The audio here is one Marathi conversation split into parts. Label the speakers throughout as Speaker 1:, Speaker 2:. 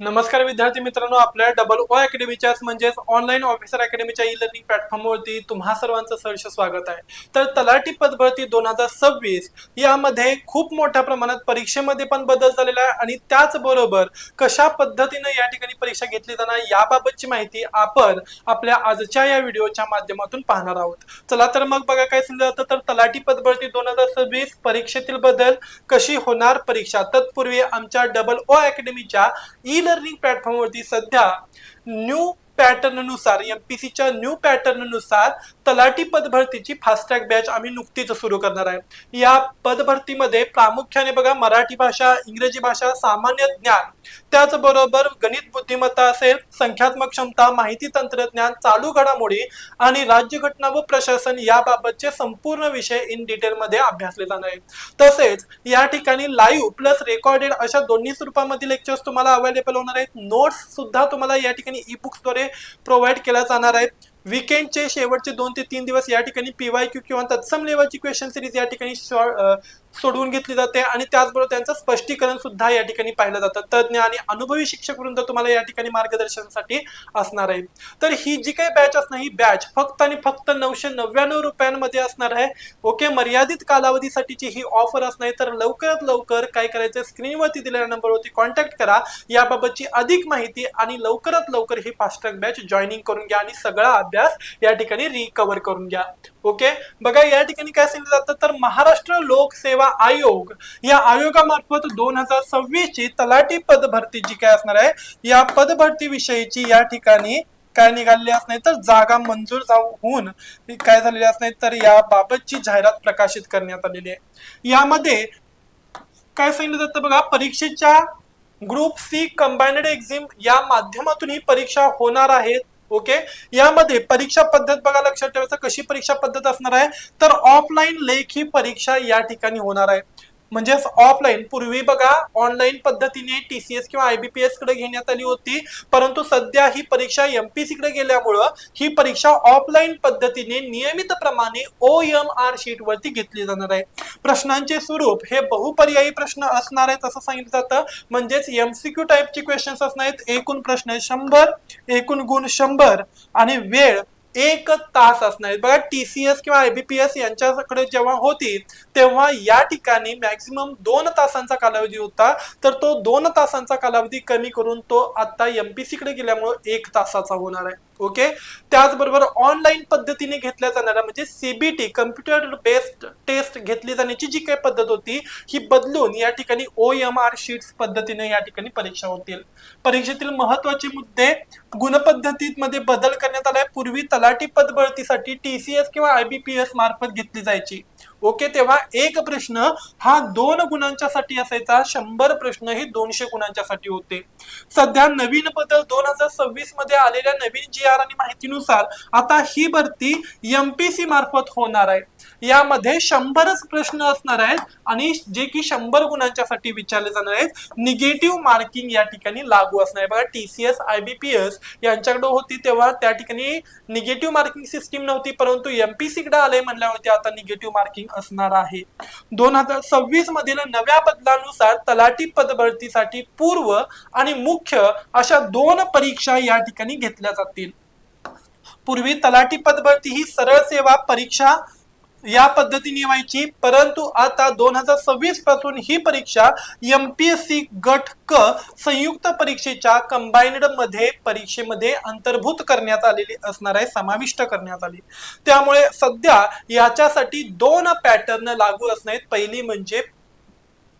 Speaker 1: नमस्कार विद्यार्थी मित्रांनो, आपल्या डबल ओ अकॅडमीच्या म्हणजेच ऑनलाईन ऑफिसर अकॅडमीच्या ई लर्निंग प्लॅटफॉर्मवरती तुम्हा सर्वांचं सहर्ष स्वागत आहे। तर तलाठी पदभरती 2026 यामध्ये खूप मोठ्या प्रमाणात परीक्षेमध्ये पण बदल झालेला आहे आणि त्याचबरोबर कशा पद्धतीने या ठिकाणी परीक्षा घेतली जाणार याबाबतची माहिती आपण आपल्या आजच्या या व्हिडिओच्या माध्यमातून पाहणार आहोत। चला तर मग बघा काय सांगितलं जातं, तर तलाठी पदभरती 2026 परीक्षेतील बदल, कशी होणार परीक्षा, तत्पूर्वी आमच्या डबल ओ अकॅडमीच्या ई लर्निंग प्लॅटफॉर्म वरती सध्या न्यू पॅटर्न नुसार एमपीसीच्या न्यू पॅटर्न नुसार तलाठी पदभरतीची फास्ट ट्रॅक बॅच आम्ही नुकतीच सुरू करणार आहे। या पदभरतीमध्ये प्रामुख्याने बघा मराठी भाषा, इंग्रजी भाषा, सामान्य ज्ञान, त्याचबरोबर गणित बुद्धिमत्ता असेल, संख्यात्मक क्षमता, माहिती तंत्रज्ञान, चालू घडामोडी आणि राज्यघटना व प्रशासन याबाबतचे संपूर्ण विषय इन डिटेल मध्ये अभ्यासले जाणार आहेत। तसेच या ठिकाणी लाईव्ह प्लस रेकॉर्डेड अशा दोन्ही स्वरूपामध्ये लेक्चर्स तुम्हाला अवेलेबल होणार आहेत। नोट्स सुद्धा तुम्हाला या ठिकाणी ई बुक्स द्वारे प्रोव्हाइड केल्या जाणार आहेत। वीकेंडचे शेवटचे 2 ते 3 दिवस या ठिकाणी पीवायक्यू किंवा तत्सम लेवलची क्वेश्चन सिरीज या ठिकाणी सोडवून घेतली जाते आणि त्याचबरोबर त्यांचं स्पष्टीकरण सुद्धा या ठिकाणी पाहिलं जातं। तज्ञ आणि अनुभवी शिक्षक वृंद तुम्हाला या ठिकाणी मार्गदर्शनासाठी असणार आहे। तर ही जी काही बॅच असणार, ही बॅच फक्त आणि फक्त 999 रुपयांमध्ये असणार आहे। ओके, मर्यादित कालावधीसाठीची ही ऑफर असणार आहे। तर लवकरात लवकर काय करायचं, स्क्रीनवरती दिलेल्या नंबरवरती कॉन्टॅक्ट करा, याबाबतची अधिक माहिती आणि लवकरात लवकर ही फास्ट ट्रॅक बॅच जॉईनिंग करून घ्या आणि सगळा अभ्यास या ठिकाणी रिकव्हर करून घ्या। ओके, बघा या ठिकाणी काय सांगितलं जातं, तर महाराष्ट्र लोकसेवा आयोग या आयोगामार्फत 2026 ची तलाठी पदभरती जी काय असणार आहे, या पदभरती विषयीची या ठिकाणी काय निघालेली असणार, तर जागा मंजूर होऊन काय झालेली असणार, तर याबाबतची जाहिरात प्रकाशित करण्यात आलेली आहे। यामध्ये काय सांगितलं जातं बघा, परीक्षेच्या ग्रुप सी कंबाइंड एक्झाम या माध्यमातून ही परीक्षा होणार आहे। ओके, यामध्ये परीक्षा पद्धत बघा, लक्षात ठेवायचं कशी परीक्षा पद्धत असणार आहे, तर ऑफलाईन लेखी परीक्षा या ठिकाणी होणार आहे। म्हणजे ऑफलाईन, पूर्वी बघा ऑनलाईन पद्धतीने टीसीएस किंवा आयबीपीएस कडे घेण्यात आली होती, परंतु सध्या ही परीक्षा एमपीसी कडे गेल्यामुळे ही परीक्षा ऑफलाईन पद्धतीने नियमित प्रमाणे ओएमआर शीट वरती घेतली जाणार आहे। प्रश्नांचे स्वरूप हे बहुपर्यायी प्रश्न असणार आहेत असं सांगितलं जातं, म्हणजेच एमसीक्यू टाइपचे क्वेश्चन्स असणार आहेत। एकूण प्रश्न 100, एकूण गुण 100 आणि वेळ 1 तास असणार। बघा टीसीएस किंवा आयबीपीएस यांच्याकडे जेव्हा होती तेव्हा या ठिकाणी मॅक्सिमम 2 तासांचा कालावधी होता, तर तो 2 तासांचा कालावधी कमी करून तो आता एमपीसी कडे गेल्यामुळे 1 तासाचा होणार आहे। ओके, त्याचबरोबर ऑनलाईन पद्धतीने घेतल्या जाणाऱ्या म्हणजे सीबीटी कम्प्युटर बेस्ड टेस्ट घेतली जाण्याची जी काही पद्धत होती ही बदलून या ठिकाणी ओएमआर शीट्स पद्धतीने या ठिकाणी परीक्षा होतील। परीक्षेतील महत्त्वाचे मुद्दे, गुणपद्धतीमध्ये बदल करण्यात आलाय। पूर्वी तलाठी पदभरतीसाठी टीसीएस किंवा आयबीपीएस मार्फत घेतली जायची। ओके, तेव्हा एक प्रश्न हा 2 गुणांच्यासाठी असायचा, 100 प्रश्न हे 200 गुणांच्यासाठी होते। सध्या नवीन बदल 2026 मध्ये आलेल्या नवीन जी आर आणि माहितीनुसार आता ही भरती एमपीसी मार्फत होणार आहे। यामध्ये 100च प्रश्न असणार आहेत आणि जे की 100 गुणांच्यासाठी विचारले जाणार आहेत। निगेटिव्ह मार्किंग या ठिकाणी लागू असणार आहे। बघा टीसीएस आयबीपीएस यांच्याकडे होती तेव्हा त्या ठिकाणी निगेटिव्ह मार्किंग सिस्टीम नव्हती, परंतु एमपीसी कडे आले म्हणल्यावरती आता निगेटिव्ह मार्किंग असणार आहे। 2026 मधील नव्या बदलानुसार तलाठी पदभरतीसाठी पूर्व आणि मुख्य अशा 2 परीक्षा या ठिकाणी घेतल्या जातील। पूर्वी तलाठी पदभरती ही सरळ सेवा परीक्षा या पद्धतीने व्हायची, परंतु आता 2026 पासून ही परीक्षा एमपीएससी गट क संयुक्त परीक्षेच्या कंबाइंड मध्ये परीक्षेमध्ये अंतर्भूत करण्यात आलेली असणार आहे, समाविष्ट करण्यात आली। त्यामुळे सध्या याच्यासाठी 2 पॅटर्न लागू असणार आहेत। पहिली म्हणजे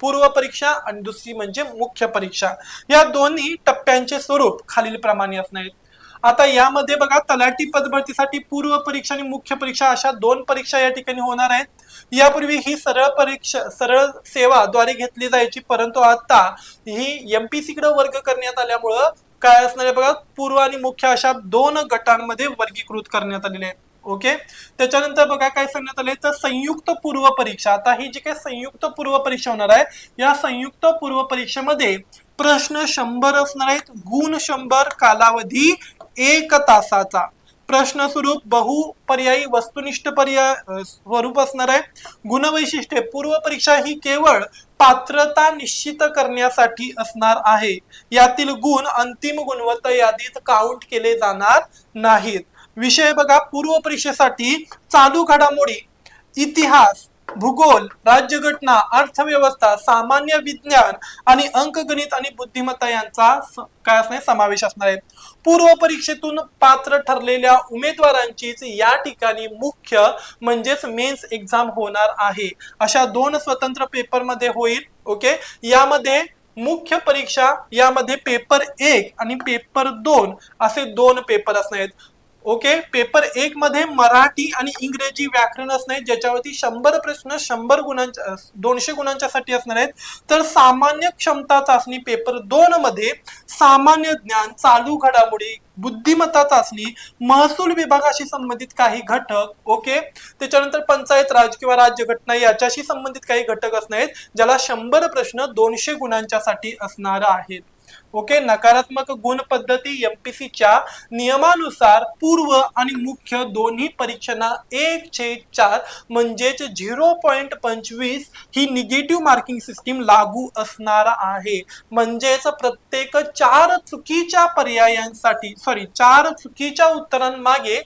Speaker 1: पूर्व परीक्षा आणि दुसरी म्हणजे मुख्य परीक्षा। या दोन्ही टप्प्यांचे स्वरूप खालील प्रमाणे असणार आहेत। आता यामध्ये बघा तलाठी पदभरतीसाठी पूर्व परीक्षा आणि मुख्य परीक्षा अशा 2 परीक्षा या ठिकाणी होणार आहेत। यापूर्वी ही सरळ सेवा द्वारे घेतली जायची, परंतु आता ही एमपीसी कडे वर्ग करण्यात आल्यामुळे काय असणार आहे बघा, पूर्व आणि मुख्य अशा 2 गटांमध्ये वर्गीकृत करण्यात आलेले आहेत। ओके, त्याच्यानंतर बघा काय सांगण्यात आले, तर संयुक्त पूर्व परीक्षा। आता ही जी काही संयुक्त पूर्व परीक्षा होणार आहे, या संयुक्त पूर्व परीक्षेमध्ये प्रश्न 100 असणार आहेत, गुण 100, कालावधी 1 तासाचा। प्रश्न स्वरूप बहुपर्यायी वस्तुनिष्ठ पर्याय स्वरूप असणार आहे। गुणवैशिष्ट्ये, पूर्व परीक्षा ही केवळ पात्रता निश्चित करण्यासाठी असणार आहे. यातील गुण अंतिम गुणवत्ता यादीत काउंट केले जाणार नाहीत. विषय बघा, पूर्व परीक्षेसाठी चालू घडामोडी, इतिहास, भूगोल, राज्यघटना, अर्थव्यवस्था, सामान्य विज्ञान आणि अंकगणित आणि बुद्धिमत्ता यांचा काय असणार समावेश असणार आहे. पूर्व परीक्षेतून पात्र ठरलेल्या उमेदवारांचीच या ठिकाणी मुख्य म्हणजेच मेन्स एक्झाम होणार आहे. अशा 2 स्वतंत्र पेपर मध्ये होईल. ओके, यामध्ये मुख्य परीक्षा यामध्ये पेपर 1 आणि पेपर 2 असे 2 पेपर असणार आहेत. ओके, पेपर 1 मध्ये मराठी आणि इंग्रजी व्याकरण असणार आहे, ज्याच्यावरती 100 प्रश्न 100 गुणांच्या 200 गुणांच्या साठी असणार आहेत. तर सामान्य क्षमता चाचणी पेपर 2 मध्ये सामान्य ज्ञान, चालू घडामोडी, बुद्धिमत्ता चाचणी, महसूल विभागाशी संबंधित काही घटक, ओके, त्याच्यानंतर पंचायत राज किंवा राज्यघटना याच्याशी संबंधित काही घटक असणार आहेत, ज्याला 100 प्रश्न 200 गुणांच्या साठी असणार आहेत. ओके, नकारात्मक गुण पद्धती एमपीसीच्या नियमानुसार पूर्व आणि मुख्य दोन्ही परीक्षांना 1/4 म्हणजेच 0.25 ही निगेटिव्ह मार्किंग सिस्टीम लागू असणार आहे. म्हणजेच प्रत्येक 4 चुकीच्या पर्यायांसाठी 4 चुकीच्या उत्तरांमागे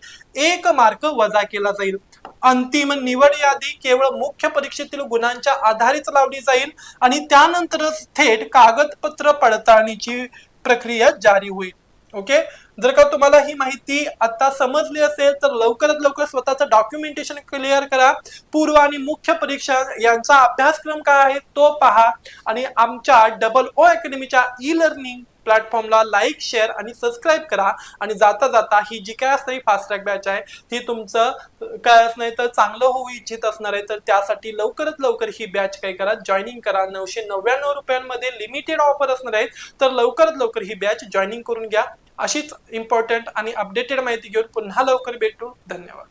Speaker 1: 1 मार्क वजा केला जाईल. अंतिम निवड यादी केवळ मुख्य परीक्षेतील गुणांच्या आधारेच लावली जाईल आणि त्यानंतरच थेट कागदपत्र पडताळणीची प्रक्रिया जारी होईल. ओके, जर का तुम्हाला ही माहिती आता समजली असेल तर लवकरात लवकर स्वतःचं डॉक्युमेंटेशन क्लिअर करा. पूर्व आणि मुख्य परीक्षा यांचा अभ्यासक्रम काय आहे तो पहा आणि आमच्या ओ अकॅडमीच्या ई लर्निंग प्लॅटफॉर्मला लाईक, शेअर आणि सबस्क्राईब करा. आणि जाता जाता ही जी काय असणारी फास्ट ट्रॅक बॅच आहे ती तुमचं काय असणार तर चांगलं होऊ इच्छित असणार आहे, तर त्यासाठी लवकरात लवकर ही बॅच काय करा, जॉईनिंग करा. 999 रुपयांमध्ये लिमिटेड ऑफर असणार आहे, तर लवकरात लवकर ही बॅच जॉईनिंग करून घ्या. अशीच इम्पॉर्टंट आणि अपडेटेड माहिती घेऊन पुन्हा लवकर भेटू. धन्यवाद.